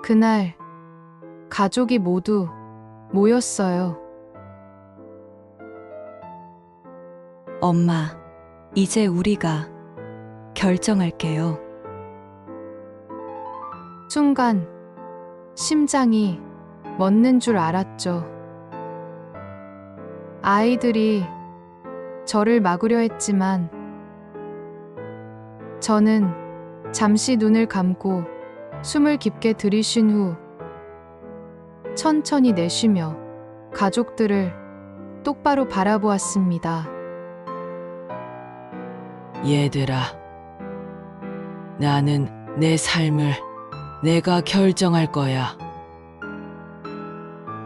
그날 가족이 모두 모였어요. 엄마, 이제 우리가 결정할게요. 순간 심장이 멎는 줄 알았죠. 아이들이 저를 막으려 했지만 저는 잠시 눈을 감고 숨을 깊게 들이쉰 후 천천히 내쉬며 가족들을 똑바로 바라보았습니다. 얘들아, 나는 내 삶을 내가 결정할 거야.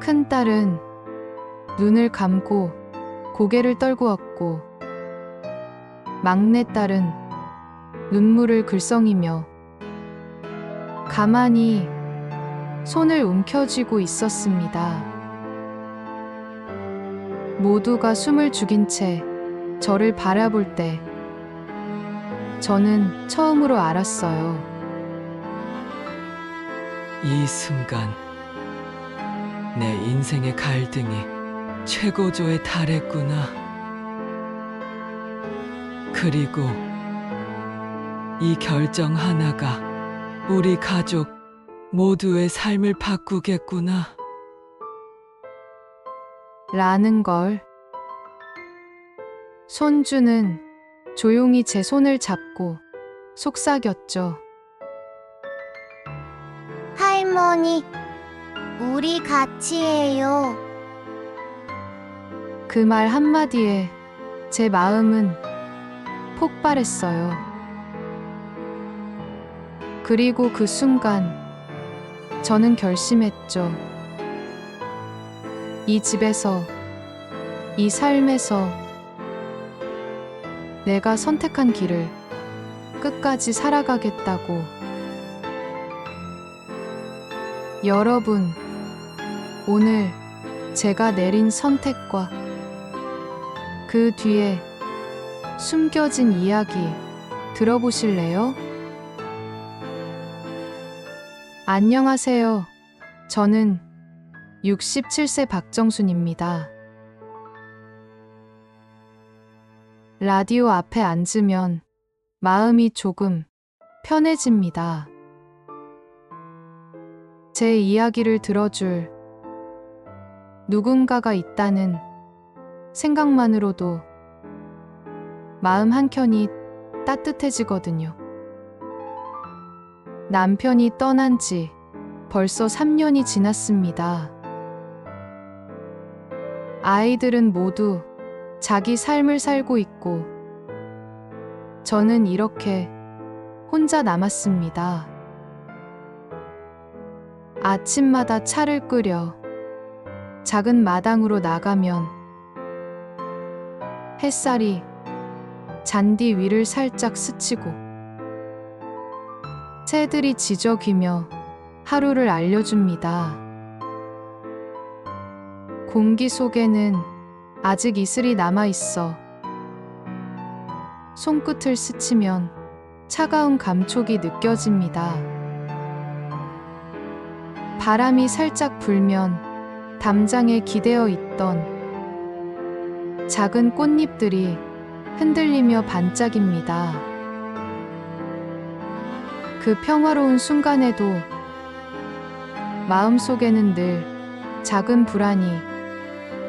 큰딸은 눈을 감고 고개를 떨구었고 막내딸은 눈물을 글썽이며 가만히 손을 움켜쥐고 있었습니다. 모두가 숨을 죽인 채 저를 바라볼 때 저는 처음으로 알았어요. 이 순간 내 인생의 갈등이 최고조에 달했구나. 그리고 이 결정 하나가 우리 가족 모두의 삶을 바꾸겠구나. 라는 걸. 손주는 조용히 제 손을 잡고 속삭였죠. 할머니, 우리 같이 해요. 그 말 한마디에 제 마음은 폭발했어요. 그리고 그 순간 저는 결심했죠. 이 집에서, 이 삶에서 내가 선택한 길을 끝까지 살아가겠다고. 여러분, 오늘 제가 내린 선택과 그 뒤에 숨겨진 이야기 들어보실래요? 안녕하세요. 저는 67세 박정순입니다. 라디오 앞에 앉으면 마음이 조금 편해집니다. 제 이야기를 들어줄 누군가가 있다는 생각만으로도 마음 한켠이 따뜻해지거든요. 남편이 떠난 지 벌써 3년이 지났습니다. 아이들은 모두 자기 삶을 살고 있고 저는 이렇게 혼자 남았습니다. 아침마다 차를 끓여 작은 마당으로 나가면 햇살이 잔디 위를 살짝 스치고 새들이 지저귀며 하루를 알려줍니다. 공기 속에는 아직 이슬이 남아있어 손끝을 스치면 차가운 감촉이 느껴집니다. 바람이 살짝 불면 담장에 기대어 있던 작은 꽃잎들이 흔들리며 반짝입니다. 그 평화로운 순간에도 마음속에는 늘 작은 불안이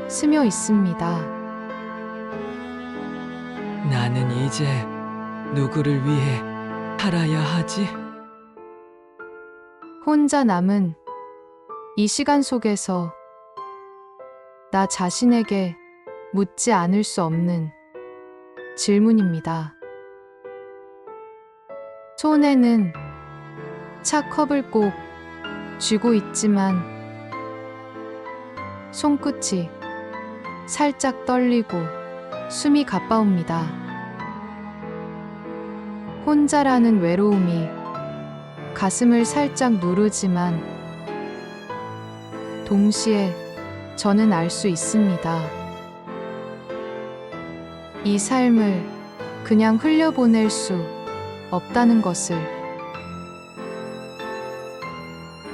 스며 있습니다. 나는 이제 누구를 위해 살아야 하지? 혼자 남은 이 시간 속에서 나 자신에게 묻지 않을 수 없는 질문입니다. 손에는 차 컵을 꼭 쥐고 있지만 손끝이 살짝 떨리고 숨이 가빠옵니다. 혼자라는 외로움이 가슴을 살짝 누르지만 동시에 저는 알 수 있습니다. 이 삶을 그냥 흘려보낼 수 없다는 것을.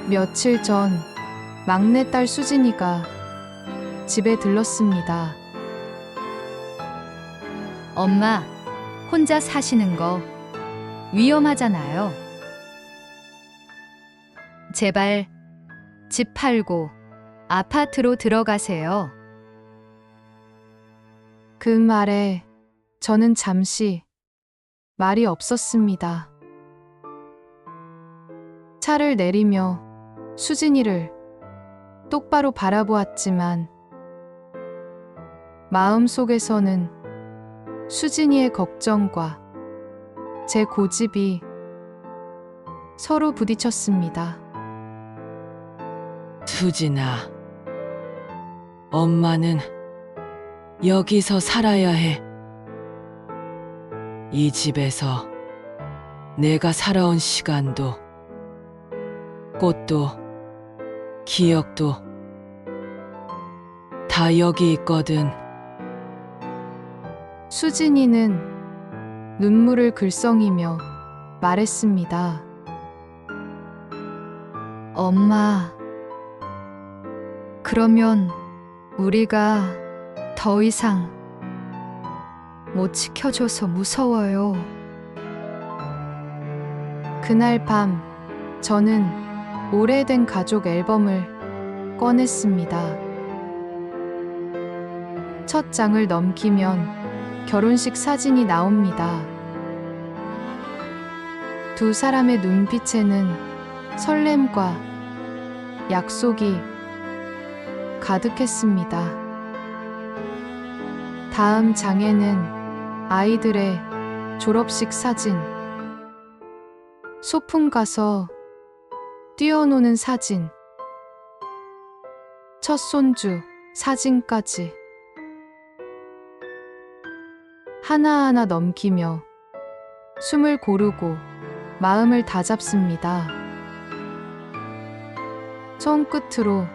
며칠 전 막내딸 수진이가 집에 들렀습니다. 엄마, 혼자 사시는 거 위험하잖아요. 제발 집 팔고 아파트로 들어가세요. 그 말에 저는 잠시 말이 없었습니다. 차를 내리며 수진이를 똑바로 바라보았지만 마음속에서는 수진이의 걱정과 제 고집이 서로 부딪혔습니다. 수진아, 엄마는 여기서 살아야 해. 이 집에서 내가 살아온 시간도, 꽃도, 기억도 다 여기 있거든. 수진이는 눈물을 글썽이며 말했습니다. 엄마, 그러면 우리가 더 이상 못 지켜줘서 무서워요. 그날 밤 저는 오래된 가족 앨범을 꺼냈습니다. 첫 장을 넘기면 결혼식 사진이 나옵니다. 두 사람의 눈빛에는 설렘과 약속이 가득했습니다. 다음 장에는 아이들의 졸업식 사진, 소풍 가서 뛰어노는 사진, 첫 손주 사진까지 하나하나 넘기며 숨을 고르고 마음을 다잡습니다. 손끝으로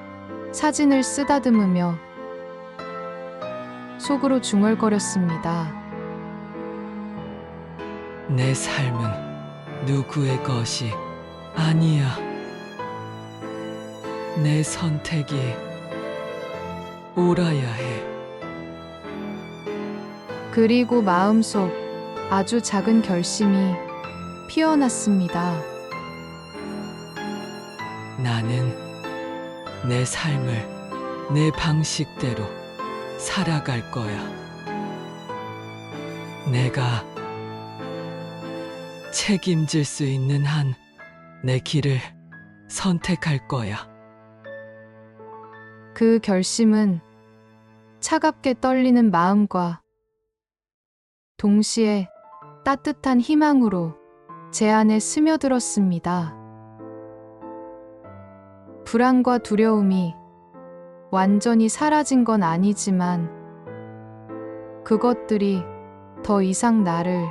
사진을 쓰다듬으며 속으로 중얼거렸습니다. 내 삶은 누구의 것이 아니야. 내 선택이 옳아야 해. 그리고 마음속 아주 작은 결심이 피어났습니다. 나는 내 삶을 내 방식대로 살아갈 거야. 내가 책임질 수 있는 한 내 길을 선택할 거야. 그 결심은 차갑게 떨리는 마음과 동시에 따뜻한 희망으로 제 안에 스며들었습니다. 불안과 두려움이 완전히 사라진 건 아니지만 그것들이 더 이상 나를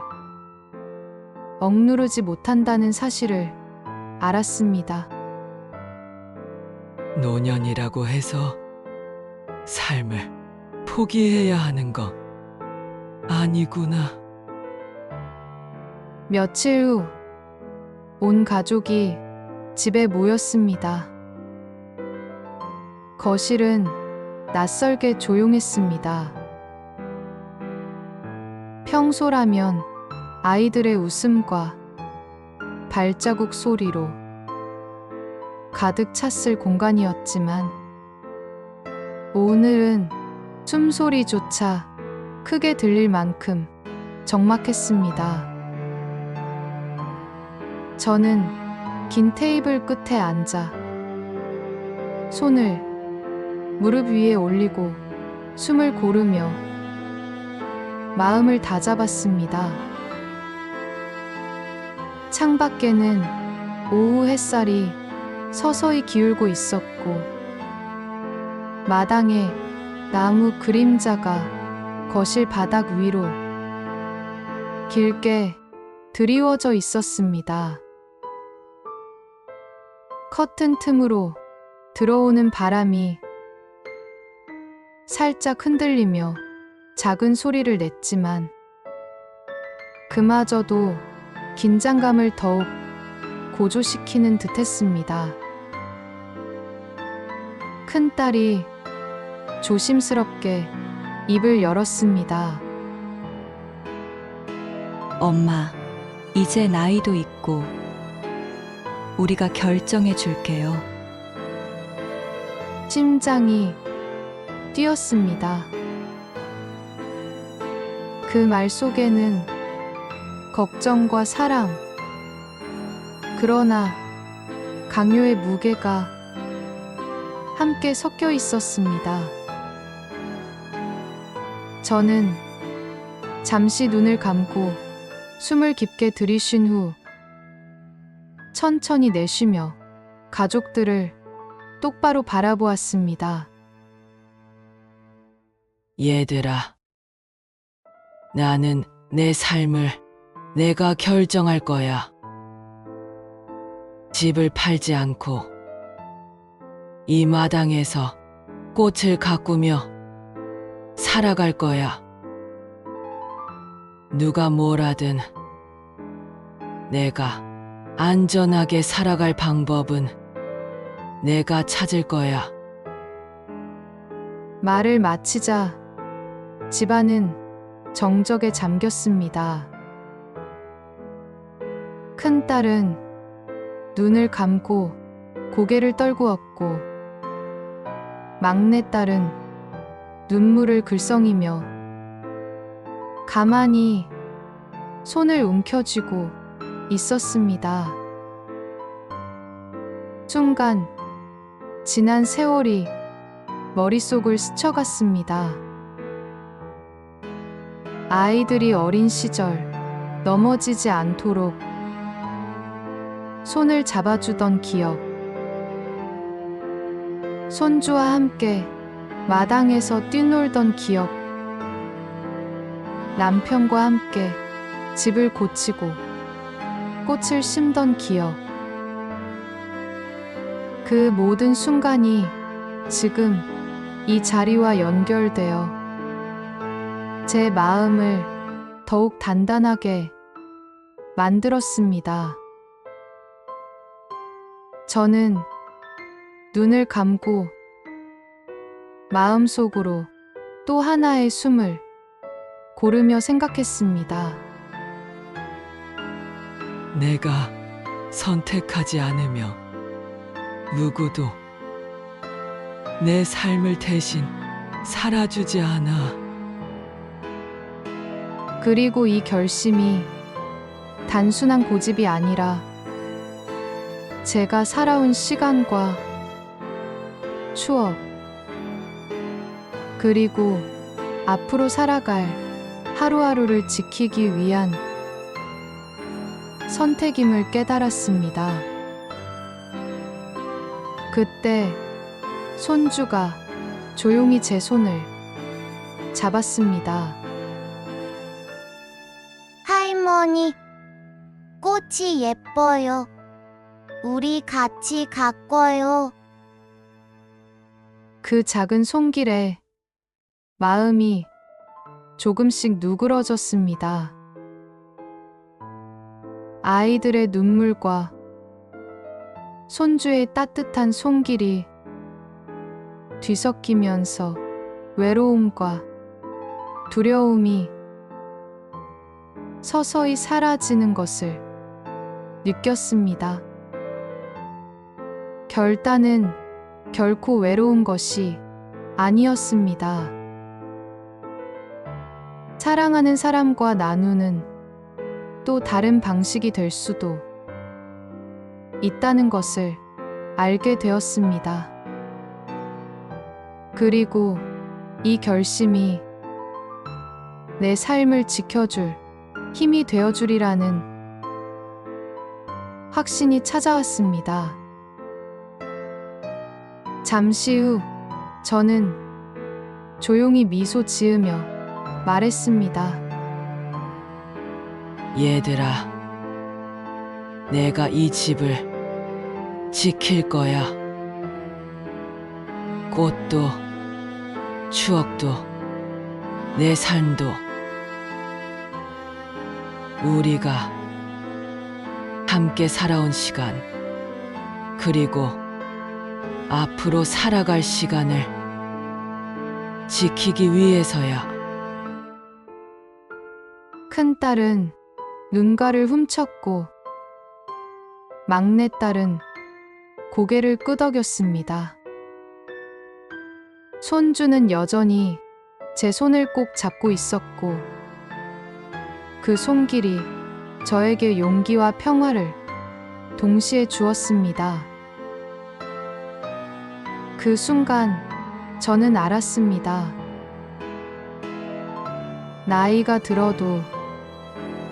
억누르지 못한다는 사실을 알았습니다. 노년이라고 해서 삶을 포기해야 하는 건 아니구나. 며칠 후 온 가족이 집에 모였습니다. 거실은 낯설게 조용했습니다. 평소라면 아이들의 웃음과 발자국 소리로 가득 찼을 공간이었지만 오늘은 숨소리조차 크게 들릴 만큼 적막했습니다. 저는 긴 테이블 끝에 앉아 손을 무릎 위에 올리고 숨을 고르며 마음을 다잡았습니다. 창밖에는 오후 햇살이 서서히 기울고 있었고 마당에 나무 그림자가 거실 바닥 위로 길게 드리워져 있었습니다. 커튼 틈으로 들어오는 바람이 살짝 흔들리며 작은 소리를 냈지만 그마저도 긴장감을 더욱 고조시키는 듯했습니다. 큰딸이 조심스럽게 입을 열었습니다. 엄마, 이제 나이도 있고 우리가 결정해 줄게요. 심장이 뛰었습니다. 그 말 속에는 걱정과 사랑, 그러나 강요의 무게가 함께 섞여 있었습니다. 저는 잠시 눈을 감고 숨을 깊게 들이쉰 후 천천히 내쉬며 가족들을 똑바로 바라보았습니다. 얘들아, 나는 내 삶을 내가 결정할 거야. 집을 팔지 않고 이 마당에서 꽃을 가꾸며 살아갈 거야. 누가 뭘 하든 내가 안전하게 살아갈 방법은 내가 찾을 거야. 말을 마치자 집안은 정적에 잠겼습니다. 큰딸은 눈을 감고 고개를 떨구었고 막내딸은 눈물을 글썽이며 가만히 손을 움켜쥐고 있었습니다. 순간 지난 세월이 머릿속을 스쳐갔습니다. 아이들이 어린 시절 넘어지지 않도록 손을 잡아주던 기억, 손주와 함께 마당에서 뛰놀던 기억, 남편과 함께 집을 고치고 꽃을 심던 기억, 그 모든 순간이 지금 이 자리와 연결되어 제 마음을 더욱 단단하게 만들었습니다. 저는 눈을 감고 마음속으로 또 하나의 숨을 고르며 생각했습니다. 내가 선택하지 않으며 누구도 내 삶을 대신 살아주지 않아. 그리고 이 결심이 단순한 고집이 아니라 제가 살아온 시간과 추억, 그리고 앞으로 살아갈 하루하루를 지키기 위한 선택임을 깨달았습니다. 그때 손주가 조용히 제 손을 잡았습니다. 할머니, 꽃이 예뻐요. 우리 같이 가꿔요. 그 작은 손길에 마음이 조금씩 누그러졌습니다. 아이들의 눈물과 손주의 따뜻한 손길이 뒤섞이면서 외로움과 두려움이 서서히 사라지는 것을 느꼈습니다. 결단은 결코 외로운 것이 아니었습니다. 사랑하는 사람과 나누는 또 다른 방식이 될 수도 있다는 것을 알게 되었습니다. 그리고 이 결심이 내 삶을 지켜줄 힘이 되어주리라는 확신이 찾아왔습니다. 잠시 후 저는 조용히 미소 지으며 말했습니다. 얘들아, 내가 이 집을 지킬 거야. 꽃도, 추억도, 내 삶도. 우리가 함께 살아온 시간, 그리고 앞으로 살아갈 시간을 지키기 위해서야. 큰딸은 눈가를 훔쳤고 막내딸은 고개를 끄덕였습니다. 손주는 여전히 제 손을 꼭 잡고 있었고 그 손길이 저에게 용기와 평화를 동시에 주었습니다. 그 순간 저는 알았습니다. 나이가 들어도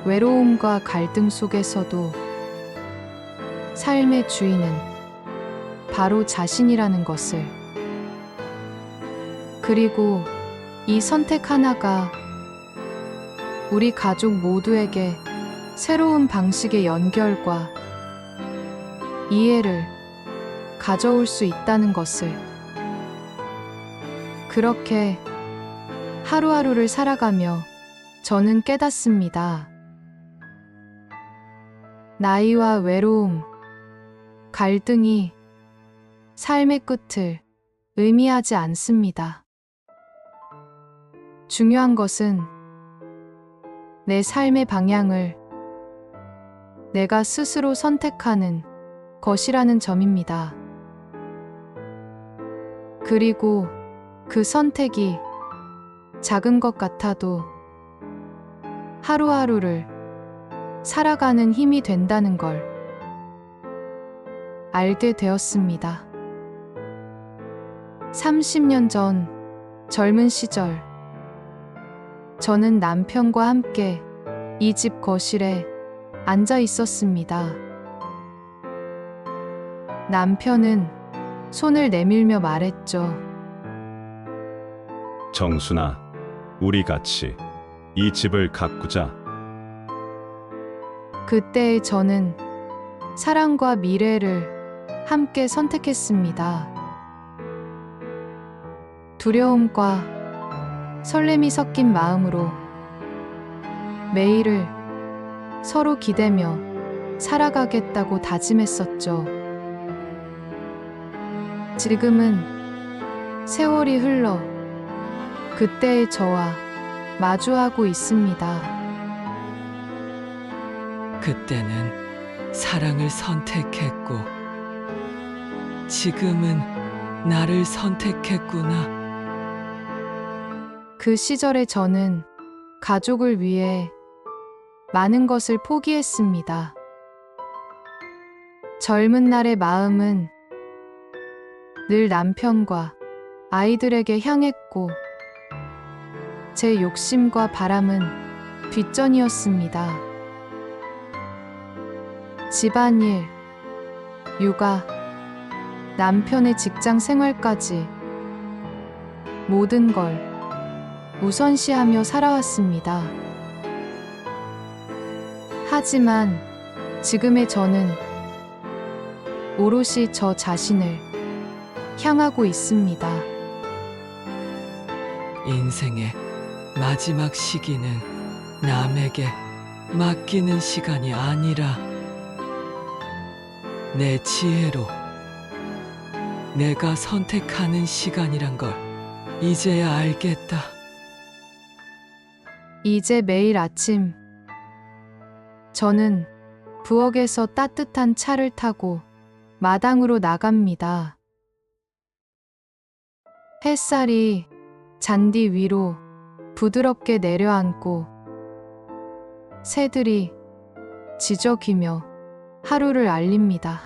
외로움과 갈등 속에서도 삶의 주인은 바로 자신이라는 것을. 그리고 이 선택 하나가 우리 가족 모두에게 새로운 방식의 연결과 이해를 가져올 수 있다는 것을. 그렇게 하루하루를 살아가며 저는 깨닫습니다. 나이와 외로움, 갈등이 삶의 끝을 의미하지 않습니다. 중요한 것은 내 삶의 방향을 내가 스스로 선택하는 것이라는 점입니다. 그리고 그 선택이 작은 것 같아도 하루하루를 살아가는 힘이 된다는 걸 알게 되었습니다. 30년 전 젊은 시절 저는 남편과 함께 이 집 거실에 앉아 있었습니다. 남편은 손을 내밀며 말했죠. 정순아, 우리 같이 이 집을 가꾸자. 그때의 저는 사랑과 미래를 함께 선택했습니다. 두려움과 설렘이 섞인 마음으로 매일을 서로 기대며 살아가겠다고 다짐했었죠. 지금은 세월이 흘러 그때의 저와 마주하고 있습니다. 그때는 사랑을 선택했고, 지금은 나를 선택했구나. 그 시절에 저는 가족을 위해 많은 것을 포기했습니다. 젊은 날의 마음은 늘 남편과 아이들에게 향했고, 제 욕심과 바람은 뒷전이었습니다. 집안일, 육아, 남편의 직장 생활까지 모든 걸 우선시하며 살아왔습니다. 하지만 지금의 저는 오롯이 저 자신을 향하고 있습니다. 인생의 마지막 시기는 남에게 맡기는 시간이 아니라 내 지혜로 내가 선택하는 시간이란 걸 이제야 알겠다. 이제 매일 아침 저는 부엌에서 따뜻한 차를 타고 마당으로 나갑니다. 햇살이 잔디 위로 부드럽게 내려앉고 새들이 지저귀며 하루를 알립니다.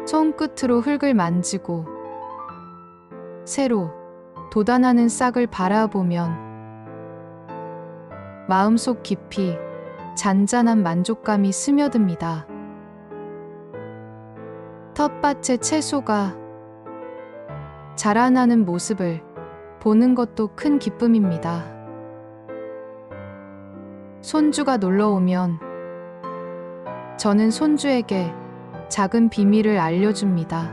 손끝으로 흙을 만지고 새로 돋아나는 싹을 바라보면 마음속 깊이 잔잔한 만족감이 스며듭니다. 텃밭의 채소가 자라나는 모습을 보는 것도 큰 기쁨입니다. 손주가 놀러 오면 저는 손주에게 작은 비밀을 알려줍니다.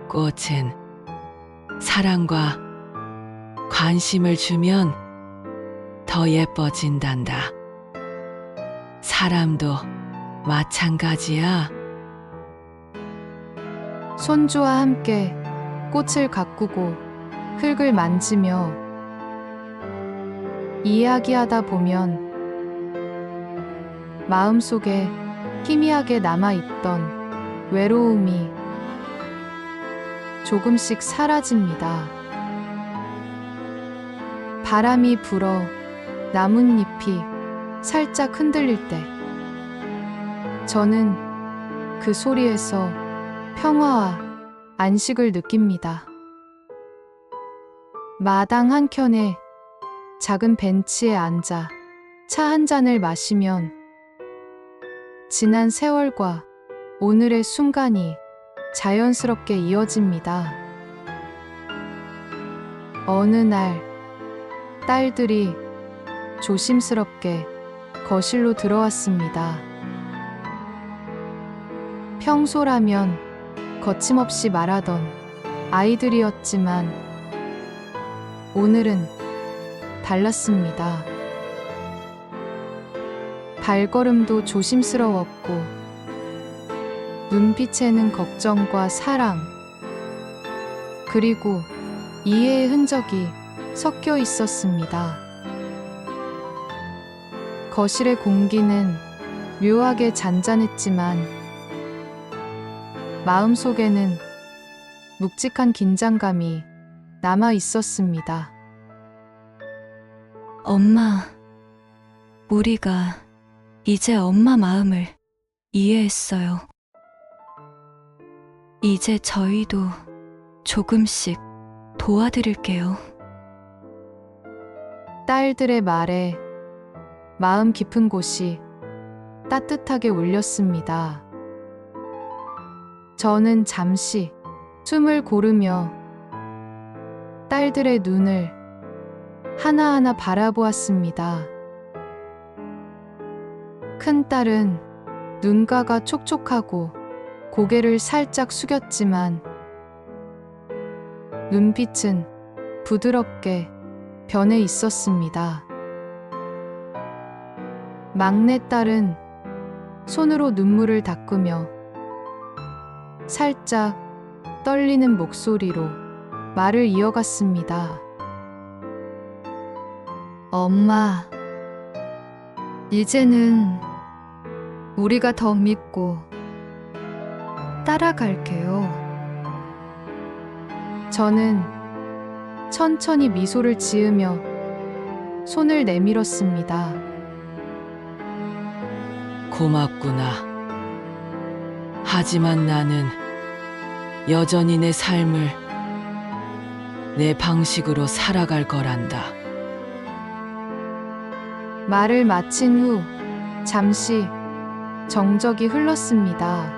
꽃은 사랑과 관심을 주면 더 예뻐진단다. 사람도 마찬가지야. 손주와 함께 꽃을 가꾸고 흙을 만지며 이야기하다 보면 마음속에 희미하게 남아있던 외로움이 조금씩 사라집니다. 바람이 불어 나뭇잎이 살짝 흔들릴 때 저는 그 소리에서 평화와 안식을 느낍니다. 마당 한켠에 작은 벤치에 앉아 차 한 잔을 마시면 지난 세월과 오늘의 순간이 자연스럽게 이어집니다. 어느 날 딸들이 조심스럽게 거실로 들어왔습니다. 평소라면 거침없이 말하던 아이들이었지만 오늘은 달랐습니다. 발걸음도 조심스러웠고 눈빛에는 걱정과 사랑 그리고 이해의 흔적이 섞여 있었습니다. 거실의 공기는 묘하게 잔잔했지만 마음속에는 묵직한 긴장감이 남아 있었습니다. 엄마, 우리가 이제 엄마 마음을 이해했어요. 이제 저희도 조금씩 도와드릴게요. 딸들의 말에 마음 깊은 곳이 따뜻하게 울렸습니다. 저는 잠시 숨을 고르며 딸들의 눈을 하나하나 바라보았습니다. 큰딸은 눈가가 촉촉하고 고개를 살짝 숙였지만 눈빛은 부드럽게 변해 있었습니다. 막내딸은 손으로 눈물을 닦으며 살짝 떨리는 목소리로 말을 이어갔습니다. 엄마, 이제는 우리가 더 믿고 따라갈게요. 저는 천천히 미소를 지으며 손을 내밀었습니다. 고맙구나. 하지만 나는 여전히 내 삶을 내 방식으로 살아갈 거란다. 말을 마친 후 잠시 정적이 흘렀습니다.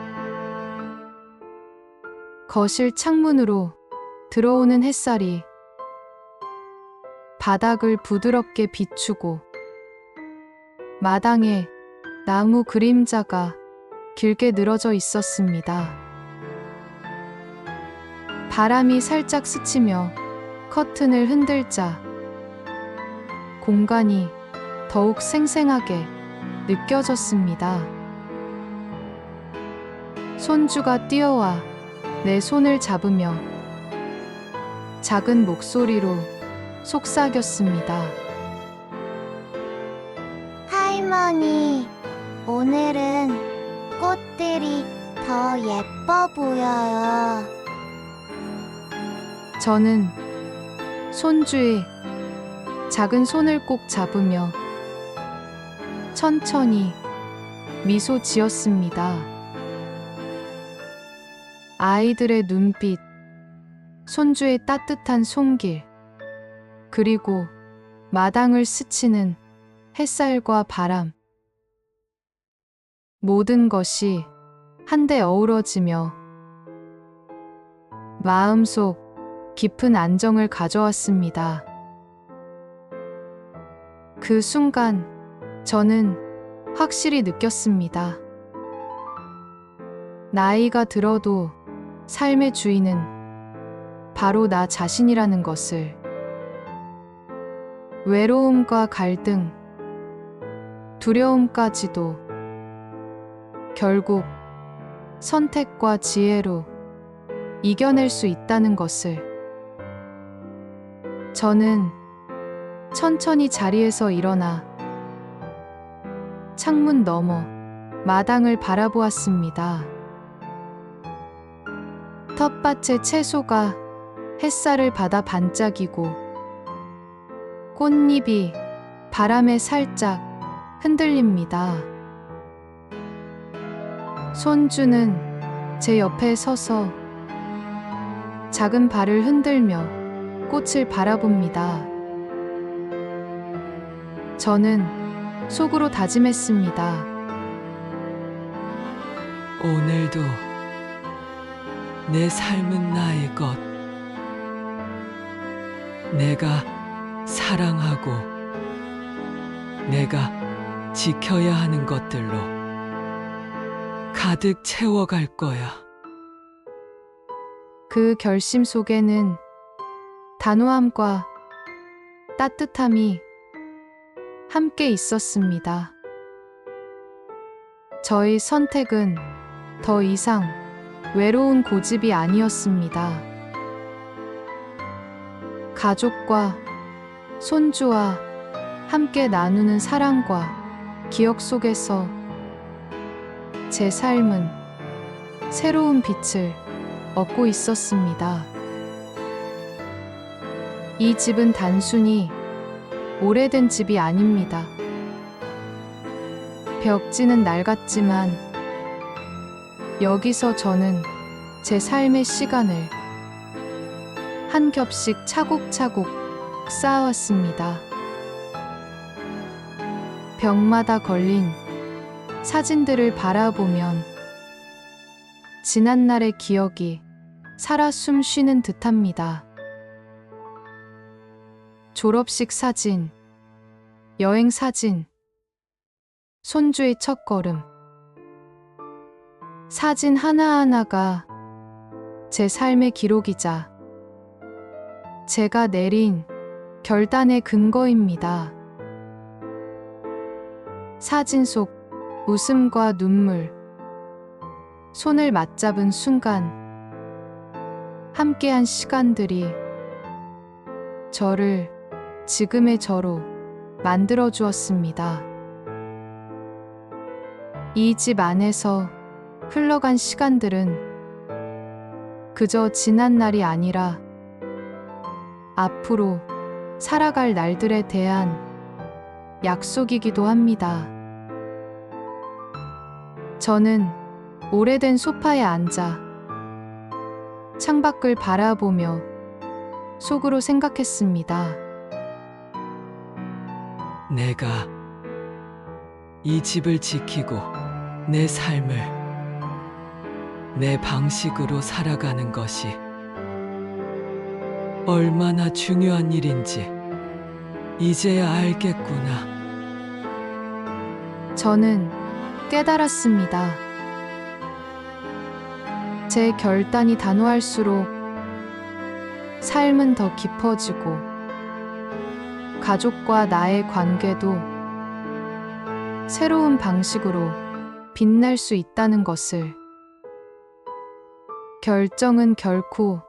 거실 창문으로 들어오는 햇살이 바닥을 부드럽게 비추고 마당에 나무 그림자가 길게 늘어져 있었습니다. 바람이 살짝 스치며 커튼을 흔들자 공간이 더욱 생생하게 느껴졌습니다. 손주가 뛰어와 내 손을 잡으며 작은 목소리로 속삭였습니다. 할머니, 오늘은 꽃들이 더 예뻐 보여요. 저는 손주의 작은 손을 꼭 잡으며 천천히 미소 지었습니다. 아이들의 눈빛, 손주의 따뜻한 손길, 그리고 마당을 스치는 햇살과 바람. 모든 것이 한데 어우러지며 마음속 깊은 안정을 가져왔습니다. 그 순간 저는 확실히 느꼈습니다. 나이가 들어도 삶의 주인은 바로 나 자신이라는 것을. 외로움과 갈등, 두려움까지도 결국 선택과 지혜로 이겨낼 수 있다는 것을. 저는 천천히 자리에서 일어나 창문 너머 마당을 바라보았습니다. 텃밭의 채소가 햇살을 받아 반짝이고 꽃잎이 바람에 살짝 흔들립니다. 손주는 제 옆에 서서 작은 발을 흔들며 꽃을 바라봅니다. 저는 속으로 다짐했습니다. 오늘도 내 삶은 나의 것. 내가 사랑하고 내가 지켜야 하는 것들로 가득 채워갈 거야. 그 결심 속에는 단호함과 따뜻함이 함께 있었습니다. 저의 선택은 더 이상 외로운 고집이 아니었습니다. 가족과 손주와 함께 나누는 사랑과 기억 속에서 제 삶은 새로운 빛을 얻고 있었습니다. 이 집은 단순히 오래된 집이 아닙니다. 벽지는 낡았지만 여기서 저는 제 삶의 시간을 한 겹씩 차곡차곡 쌓아왔습니다. 벽마다 걸린 사진들을 바라보면 지난날의 기억이 살아 숨 쉬는 듯합니다. 졸업식 사진, 여행 사진, 손주의 첫걸음. 사진 하나하나가 제 삶의 기록이자 제가 내린 결단의 근거입니다. 사진 속 웃음과 눈물, 손을 맞잡은 순간, 함께한 시간들이 저를 지금의 저로 만들어 주었습니다. 이 집 안에서 흘러간 시간들은 그저 지난 날이 아니라 앞으로 살아갈 날들에 대한 약속이기도 합니다. 저는 오래된 소파에 앉아 창밖을 바라보며 속으로 생각했습니다. 내가 이 집을 지키고 내 삶을 내 방식으로 살아가는 것이 얼마나 중요한 일인지 이제야 알겠구나. 저는 깨달았습니다. 제 결단이 단호할수록 삶은 더 깊어지고 가족과 나의 관계도 새로운 방식으로 빛날 수 있다는 것을. 결정은 결코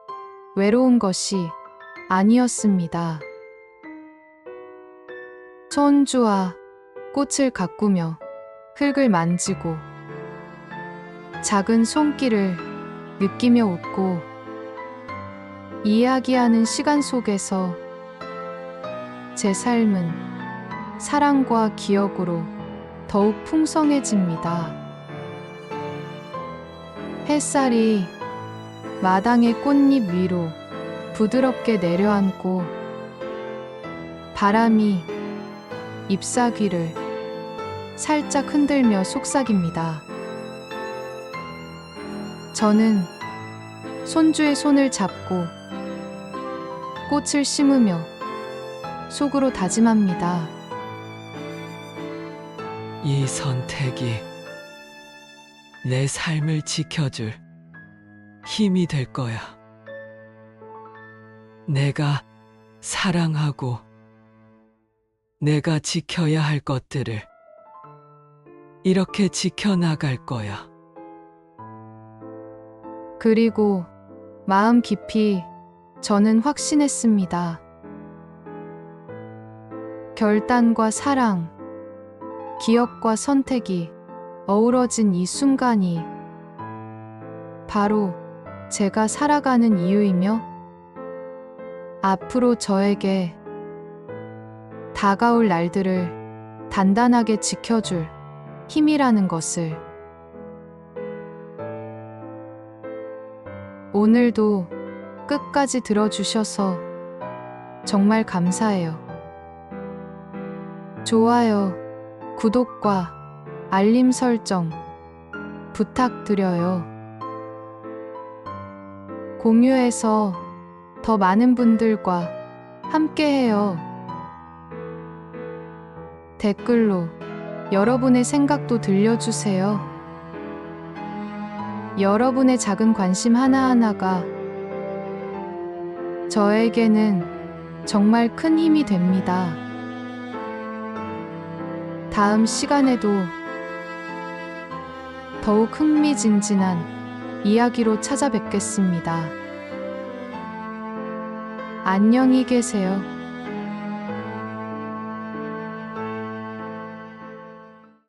외로운 것이 아니었습니다. 손주와 꽃을 가꾸며 흙을 만지고 작은 손길을 느끼며 웃고 이야기하는 시간 속에서 제 삶은 사랑과 기억으로 더욱 풍성해집니다. 햇살이 마당의 꽃잎 위로 부드럽게 내려앉고 바람이 잎사귀를 살짝 흔들며 속삭입니다. 저는 손주의 손을 잡고 꽃을 심으며 속으로 다짐합니다. 이 선택이 내 삶을 지켜줄 힘이 될 거야. 내가 사랑하고 내가 지켜야 할 것들을 이렇게 지켜나갈 거야. 그리고 마음 깊이 저는 확신했습니다. 결단과 사랑, 기억과 선택이 어우러진 이 순간이 바로 제가 살아가는 이유이며 앞으로 저에게 다가올 날들을 단단하게 지켜줄 힘이라는 것을 오늘도 끝까지 들어주셔서 정말 감사해요. 좋아요, 구독과 알림 설정 부탁드려요. 공유해서 더 많은 분들과 함께해요. 댓글로 여러분의 생각도 들려주세요. 여러분의 작은 관심 하나하나가 저에게는 정말 큰 힘이 됩니다. 다음 시간에도 더욱 흥미진진한 이야기로 찾아뵙겠습니다. 안녕히 계세요.